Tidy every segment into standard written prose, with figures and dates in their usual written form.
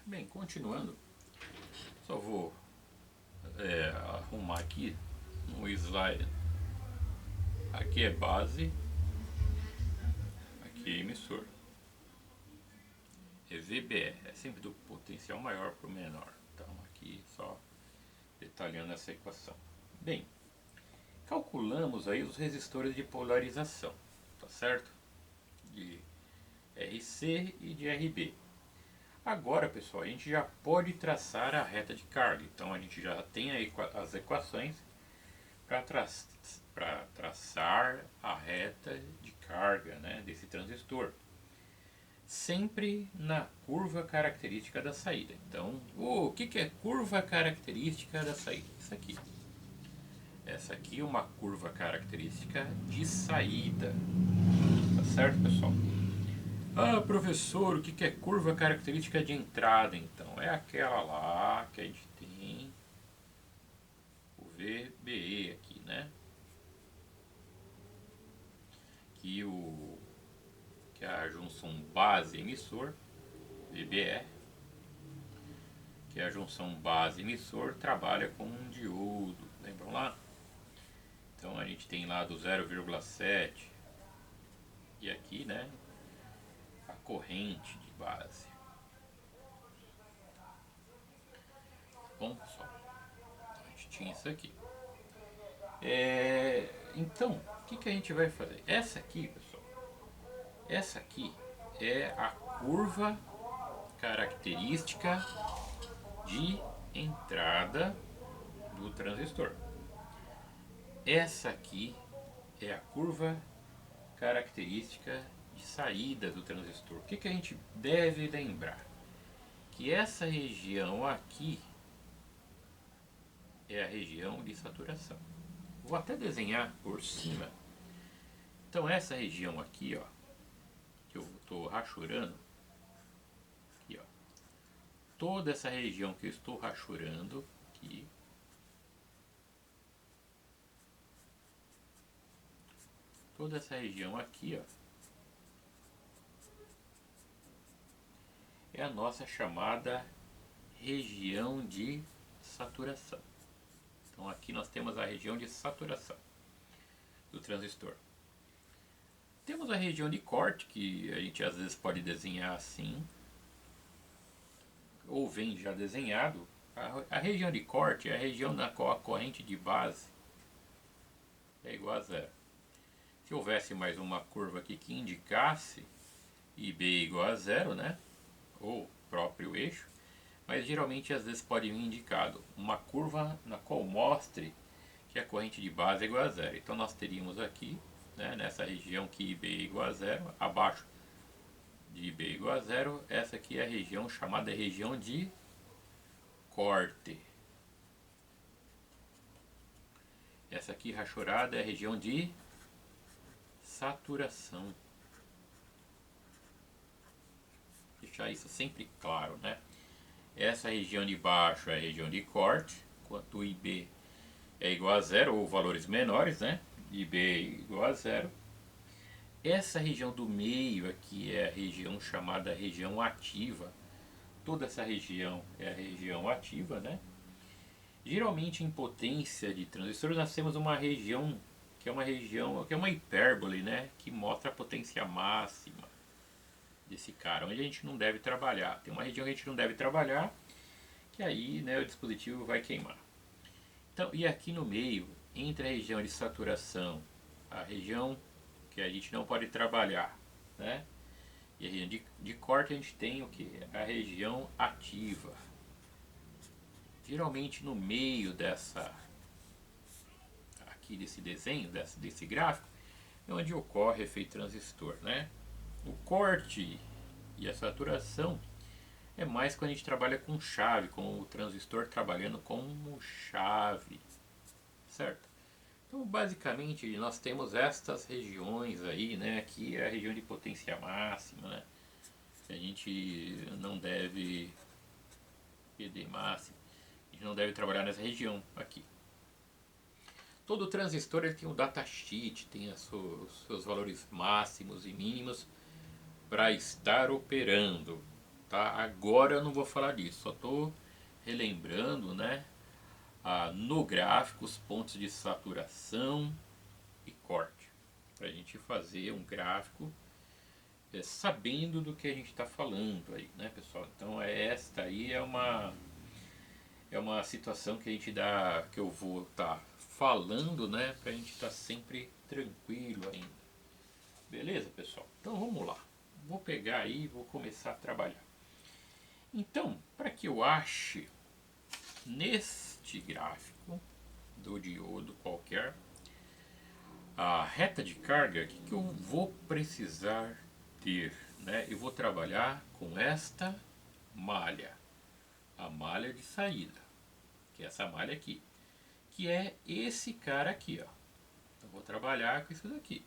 Bem, continuando, só vou arrumar aqui no slide. Aqui é base, aqui é emissor. É VBE, é sempre do potencial maior para o menor. Então aqui só detalhando essa equação. Bem, calculamos aí os resistores de polarização, tá certo? De RC e de RB. Agora, pessoal, a gente já pode traçar a reta de carga. Então a gente já tem as equações para traçar a reta de carga, né, desse transistor. Sempre na curva característica da saída. Então, o que é curva característica da saída? Isso aqui. Essa aqui é uma curva característica de saída. Tá certo, pessoal? Ah, professor, o que é curva característica de entrada? Então, é aquela lá que a gente tem o VBE aqui, né? Que é a junção base-emissor, VBE, que é a junção base-emissor, trabalha com um diodo, lembram lá? Então a gente tem lá do 0,7 e aqui, né, a corrente de base. Bom, pessoal, a gente tinha isso aqui. Então, o que a gente vai fazer? Essa aqui, pessoal, essa aqui é a curva característica de entrada do transistor. Essa aqui é a curva característica de saída do transistor. O que a gente deve lembrar? Que essa região aqui é a região de saturação. Vou até desenhar por cima. Então essa região aqui, ó, que eu estou rachurando, aqui, ó, toda essa região que eu estou rachurando aqui, toda essa região aqui, ó, é a nossa chamada região de saturação. Então aqui nós temos a região de saturação do transistor. Temos a região de corte, que a gente às vezes pode desenhar assim, ou vem já desenhado. A região de corte é a região na qual a corrente de base é igual a zero. Se houvesse mais uma curva aqui que indicasse IB igual a zero, né? Ou próprio eixo, mas geralmente às vezes pode vir indicado uma curva na qual mostre que a corrente de base é igual a zero. Então nós teríamos aqui, né, nessa região que IB é igual a zero, abaixo de IB igual a zero, essa aqui é a região chamada região de corte. Essa aqui rachurada é a região de saturação. Deixar isso sempre claro, né? Essa região de baixo é a região de corte, enquanto o IB é igual a zero ou valores menores, né? IB é igual a zero. Essa região do meio aqui é a região chamada região ativa. Toda essa região é a região ativa, né? Geralmente em potência de transistores nós temos uma região que é uma hipérbole, né? Que mostra a potência máxima desse cara, onde a gente não deve trabalhar. Tem uma região que a gente não deve trabalhar, que aí, né, o dispositivo vai queimar. Então, e aqui no meio, entre a região de saturação, a região que a gente não pode trabalhar, né? E a região de corte a gente tem o que? A região ativa. Geralmente no meio aqui desse desenho, desse gráfico, é onde ocorre efeito transistor, né? O corte e a saturação é mais quando a gente trabalha com chave, com o transistor trabalhando como chave, certo? Então, basicamente, nós temos estas regiões aí, né? Aqui é a região de potência máxima, né? A gente não deve PD máximo, a gente não deve trabalhar nessa região aqui. Todo transistor ele tem um datasheet, tem os seus valores máximos e mínimos para estar operando. tá? Agora eu não vou falar disso, só estou relembrando, né? No gráfico os pontos de saturação e corte, para a gente fazer um gráfico sabendo do que a gente está falando aí, né, pessoal? Então esta aí é uma situação que a gente dá, que eu vou estar falando, né, para a gente estar sempre tranquilo ainda. Beleza, pessoal? Então vamos lá. Vou pegar aí e vou começar a trabalhar. Então, para que eu ache neste gráfico do diodo qualquer a reta de carga, o que eu vou precisar ter, né? Eu vou trabalhar com esta malha, a malha de saída, que é essa malha aqui, que é esse cara aqui, ó. Eu vou trabalhar com isso daqui,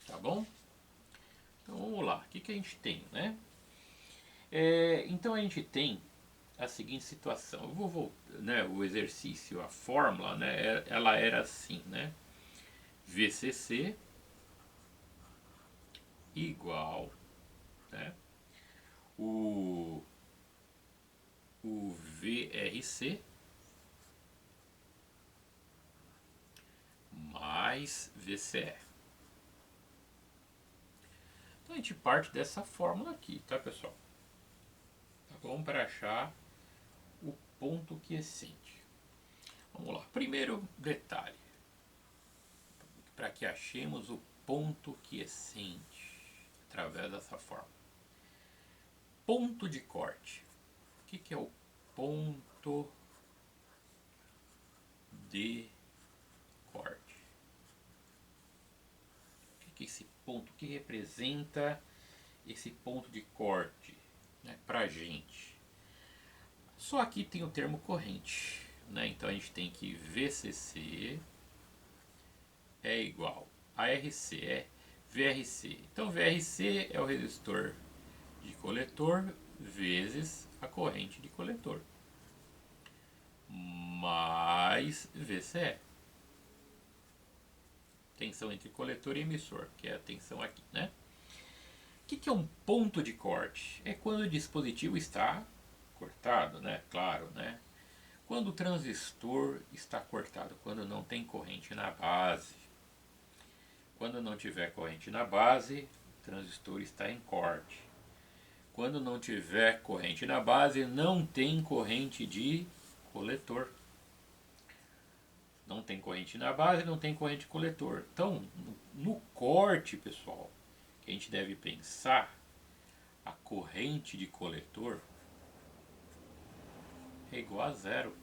tá bom? Então vamos lá, o que a gente tem, né? Então a gente tem a seguinte situação. Eu vou voltar, né? O exercício, a fórmula, né? Ela era assim, né? VCC igual, né? O VRC mais VCE. Então a gente parte dessa fórmula aqui, tá, pessoal? Tá bom? Para achar o ponto quiescente. Vamos lá. Primeiro detalhe. Para que achemos o ponto quiescente através dessa fórmula. Ponto de corte. O que é o ponto de corte? O que é esse ponto? O que representa esse ponto de corte, né, para a gente? Só aqui tem o termo corrente, né? Então a gente tem que VCC é igual a RC, é VRC. Então VRC é o resistor de coletor vezes a corrente de coletor, mais VCE. Tensão entre coletor e emissor, que é a tensão aqui, né? O que é um ponto de corte? É quando o dispositivo está cortado, né? Claro, né? Quando o transistor está cortado, quando não tem corrente na base. Quando não tiver corrente na base, o transistor está em corte. Quando não tiver corrente na base, não tem corrente de coletor. Não tem corrente na base, não tem corrente de coletor. Então, no corte, pessoal, que a gente deve pensar, a corrente de coletor é igual a zero.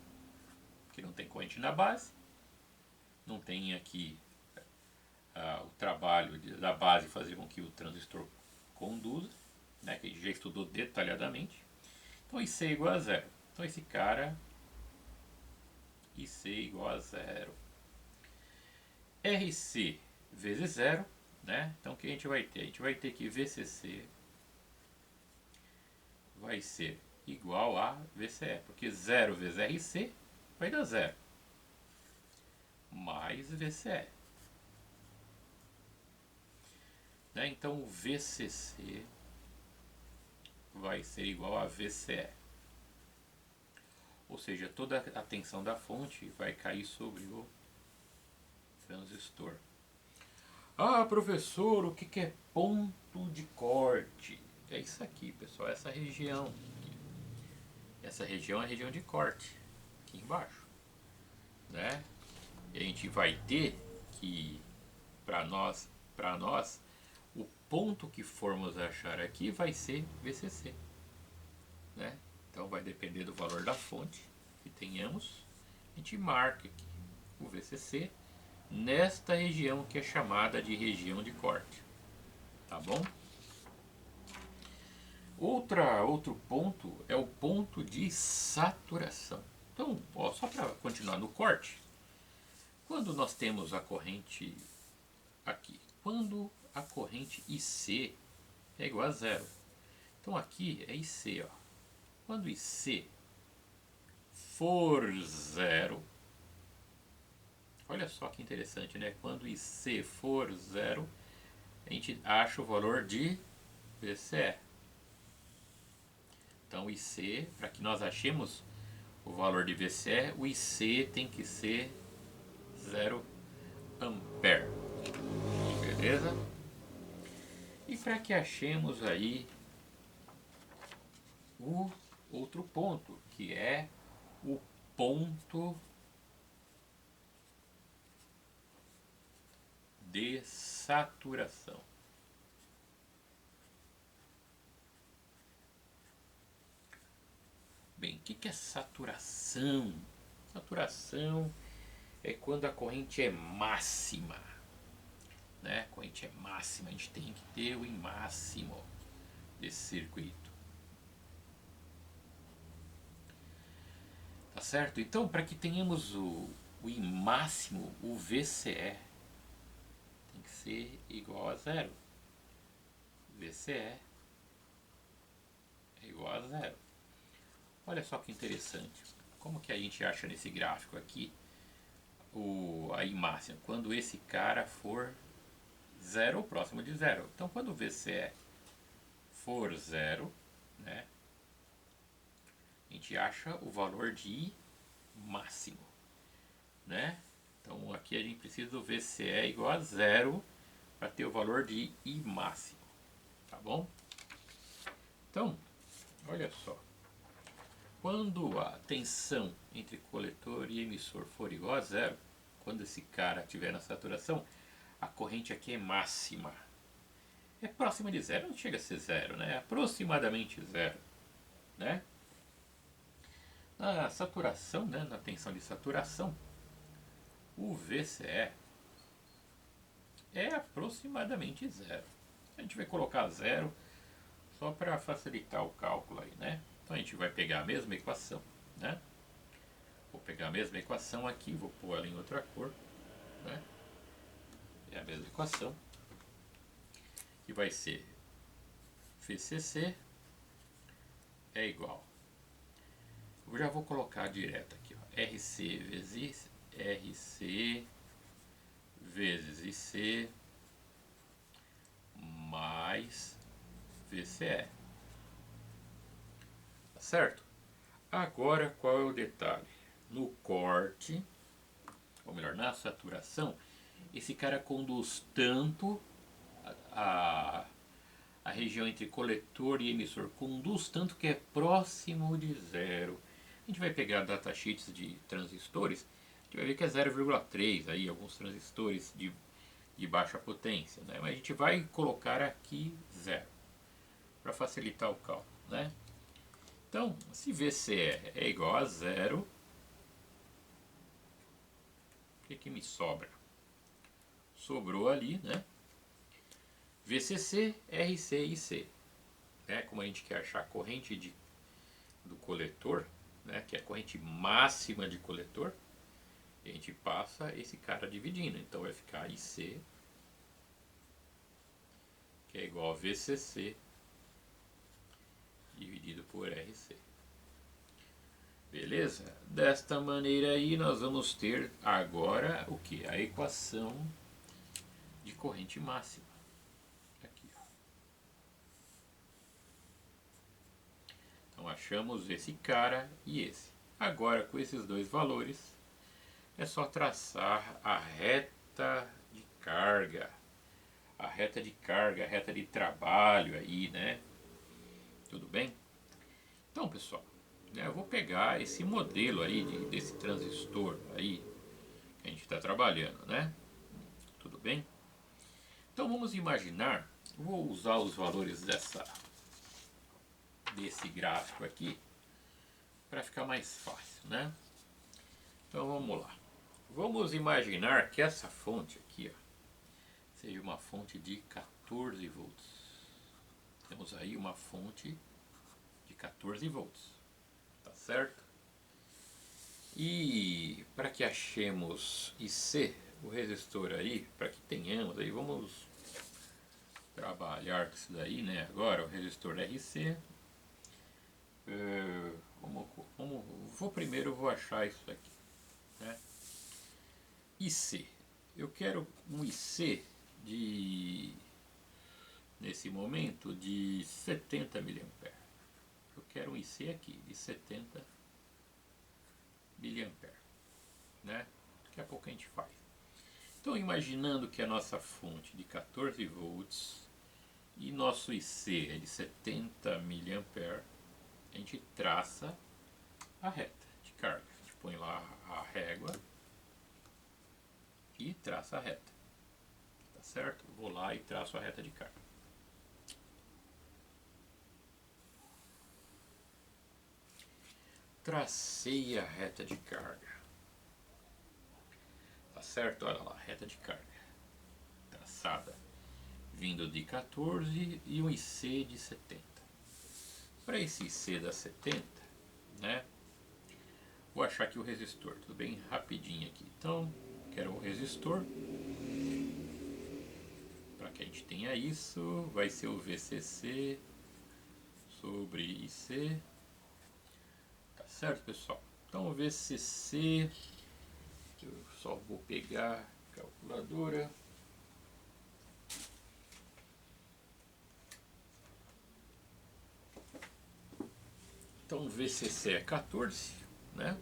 Porque não tem corrente na base, não tem aqui o trabalho da base fazer com que o transistor conduza, né, que a gente já estudou detalhadamente. Então IC é igual a zero. Então esse cara, IC igual a zero. RC vezes zero, né? Então o que a gente vai ter? A gente vai ter que VCC vai ser igual a VCE, porque 0 vezes RC vai dar zero, mais VCE. Né? Então o VCC vai ser igual a VCE. Ou seja, toda a tensão da fonte vai cair sobre o transistor. Ah, professor, o que é ponto de corte? É isso aqui, pessoal, essa região aqui. Essa região é a região de corte, aqui embaixo, né? E a gente vai ter que, para nós, o ponto que formos achar aqui vai ser VCC, né? Então vai depender do valor da fonte que tenhamos. A gente marca aqui o VCC nesta região que é chamada de região de corte, tá bom? Outro ponto é o ponto de saturação. Então, ó, só para continuar no corte, quando nós temos a corrente aqui, quando a corrente IC é igual a zero, então aqui é IC, ó. Quando IC for zero, olha só que interessante, né? Quando IC for zero, a gente acha o valor de VCE. Então o IC, para que nós achemos o valor de VCE, o IC tem que ser 0 ampere. Beleza? E para que achemos aí o outro ponto, que é o ponto de saturação. Bem, o que é saturação? Saturação é quando a corrente é máxima, né? A corrente é máxima, a gente tem que ter o I máximo desse circuito. Tá certo? Então, para que tenhamos o I máximo, o VCE tem que ser igual a zero. VCE é igual a zero. Olha só que interessante. Como que a gente acha nesse gráfico aqui a I máxima? Quando esse cara for zero ou próximo de zero. Então, quando o VCE for zero, né, a gente acha o valor de I máximo, né? Então, aqui a gente precisa do VCE igual a zero para ter o valor de I máximo, tá bom? Então, olha só. Quando a tensão entre coletor e emissor for igual a zero, quando esse cara estiver na saturação, a corrente aqui é máxima. É próxima de zero, não chega a ser zero, né? É aproximadamente zero, né? Na saturação, né? Na tensão de saturação, o VCE é aproximadamente zero. A gente vai colocar zero só para facilitar o cálculo aí, né? Então a gente vai pegar a mesma equação, né? Vou pegar a mesma equação aqui, vou pôr ela em outra cor, né? É a mesma equação, que vai ser VCC é igual. Eu já vou colocar direto aqui, ó, RC vezes RC vezes IC mais VCE. Tá certo? Agora qual é o detalhe? No corte, ou melhor, na saturação, esse cara conduz tanto a região entre coletor e emissor, conduz tanto que é próximo de zero. A gente vai pegar datasheets de transistores, a gente vai ver que é 0,3 aí, alguns transistores de baixa potência, né? Mas a gente vai colocar aqui zero, para facilitar o cálculo, né? Então, se VCE é igual a zero, o que me sobra? Sobrou ali, né? VCC, RC e IC. Né? Como a gente quer achar a corrente do coletor, né? Que é a corrente máxima de coletor, a gente passa esse cara dividindo. Então vai ficar IC, que é igual a VCC, dividido por RC. Beleza? Desta maneira aí nós vamos ter agora o que? A equação de corrente máxima. Aqui. Então achamos esse cara e esse. Agora com esses dois valores é só traçar a reta de carga. A reta de carga, a reta de trabalho aí, né? Tudo bem? Então, pessoal, eu vou pegar esse modelo aí desse transistor aí que a gente está trabalhando, né? Tudo bem? Então vamos imaginar, vou usar os valores desse gráfico aqui para ficar mais fácil, né? Então vamos lá. Vamos imaginar que essa fonte aqui, ó, seja uma fonte de 14 volts. Temos aí uma fonte de 14 volts, tá certo? E para que achemos IC, o resistor aí, para que tenhamos aí, vamos trabalhar com isso daí, né? Agora o resistor RC. Primeiro eu vou achar isso aqui, né? IC. Eu quero um IC nesse momento de 70 mA. Eu quero um IC aqui de 70 mA, né? Daqui a pouco a gente faz. Então, imaginando que a nossa fonte de 14 volts e nosso IC é de 70 mA, a gente traça a reta de carga. A gente põe lá a régua e traça a reta. Tá certo? Vou lá e traço a reta de carga. Tracei a reta de carga. Tá certo? Olha lá, reta de carga. Traçada. Vindo de 14 e um IC de 70. Para esse IC da 70, né? Vou achar aqui o resistor. Tudo bem rapidinho aqui. Então, quero o resistor. Para que a gente tenha isso, vai ser o VCC sobre IC. Tá certo, pessoal? Então, o VCC, eu só vou pegar a calculadora. Então, o VCC é 14, né?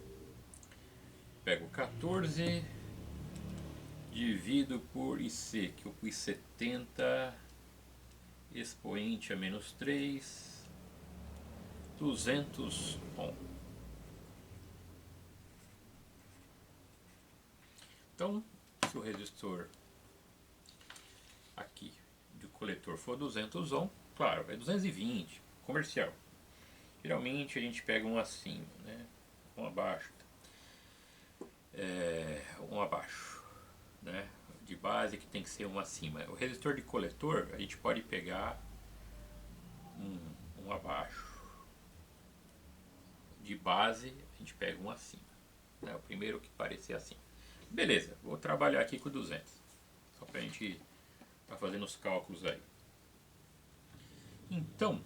Pego 14, divido por IC, que eu pus 70, expoente a menos 3, 200 ohm. Então, se o resistor aqui do coletor for 200 ohm, claro, é 220, comercial. Geralmente a gente pega um acima, né? Um abaixo. Um abaixo, né? De base que tem que ser um acima. O resistor de coletor a gente pode pegar um abaixo. De base a gente pega um acima, né? O primeiro que parecer assim. Beleza, vou trabalhar aqui com 200. Só pra gente tá fazendo os cálculos aí. Então,